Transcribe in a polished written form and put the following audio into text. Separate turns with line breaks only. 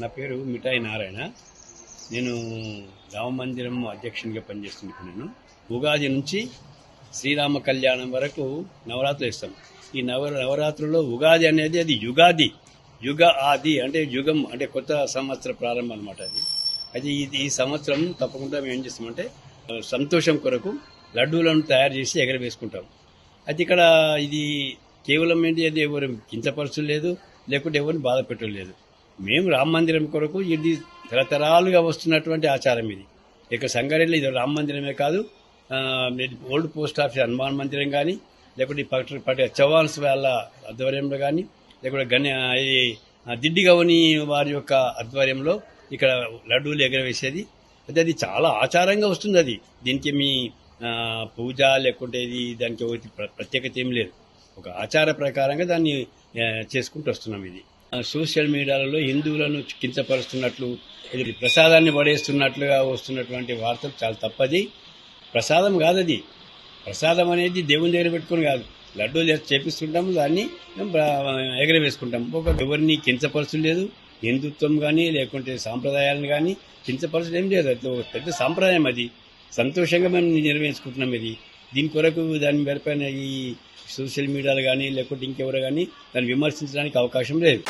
నా పేరు మిఠాయి నారాయణ. నేను రామమందిరం అధ్యక్షునిగా పనిచేస్తున్నాను. నేను ఉగాది నుంచి శ్రీరామ కళ్యాణం వరకు నవరాత్రులు ఇస్తాం. ఈ నవరాత్రుల్లో ఉగాది అనేది అది యుగ ఆది అంటే యుగం అంటే కొత్త సంవత్సర ప్రారంభం అనమాట. అది ఈ సంవత్సరం తప్పకుండా మేము ఏం చేస్తామంటే సంతోషం కొరకు లడ్డూలను తయారు చేసి ఎగరవేసుకుంటాం. అయితే ఇక్కడ ఇది కేవలం ఏంటి, అది ఎవరు కించపరచు లేదు, లేకుంటే ఎవరిని బాధ పెట్టలేదు. మేము రామ మందిరం కొరకు ఇది తరతరాలుగా వస్తున్నటువంటి ఆచారం. ఇది ఇక సంగారెడ్డిలో ఇది రామ మందిరమే కాదు, ఓల్డ్ పోస్ట్ ఆఫీస్ హనుమాన్ మందిరం కానీ, లేకుంటే పట్టి చౌహాన్స్ వాళ్ళ ఆధ్వర్యంలో కానీ, లేకుంటే దిడ్డిగవని వారి యొక్క ఆధ్వర్యంలో ఇక్కడ లడ్డూలు ఎగరవేసేది. అయితే అది చాలా ఆచారంగా వస్తుంది. అది దీనికి మీ పూజ లేకుంటే ఇది దానికి ఒకటి ప్రత్యేకత ఏం లేదు. ఒక ఆచార ప్రకారంగా దాన్ని చేసుకుంటూ వస్తున్నాం. ఇది సోషల్ మీడియాలలో హిందువులను కించపరుస్తున్నట్లు, ఇది ప్రసాదాన్ని పడేస్తున్నట్లుగా వస్తున్నటువంటి వార్తలు చాలా తప్పది. ప్రసాదం కాదు అది. ప్రసాదం అనేది దేవుని దగ్గర పెట్టుకుని కాదు, లడ్డూలు చేపిస్తుంటాము, దాన్ని ఎగరవేసుకుంటాం. ఎవరిని కించపరచు లేదు. హిందుత్వం కానీ లేకుంటే సాంప్రదాయాలను కానీ కించపరచడం ఏం లేదు. అది పెద్ద సాంప్రదాయం. అది సంతోషంగా మనం నిర్వహించుకుంటున్నాం. ఇది దీని కొరకు దాని పేరుపైన ఈ సోషల్ మీడియాలు కానీ లేకుంటే ఇంకెవరు కానీ దాన్ని విమర్శించడానికి అవకాశం లేదు.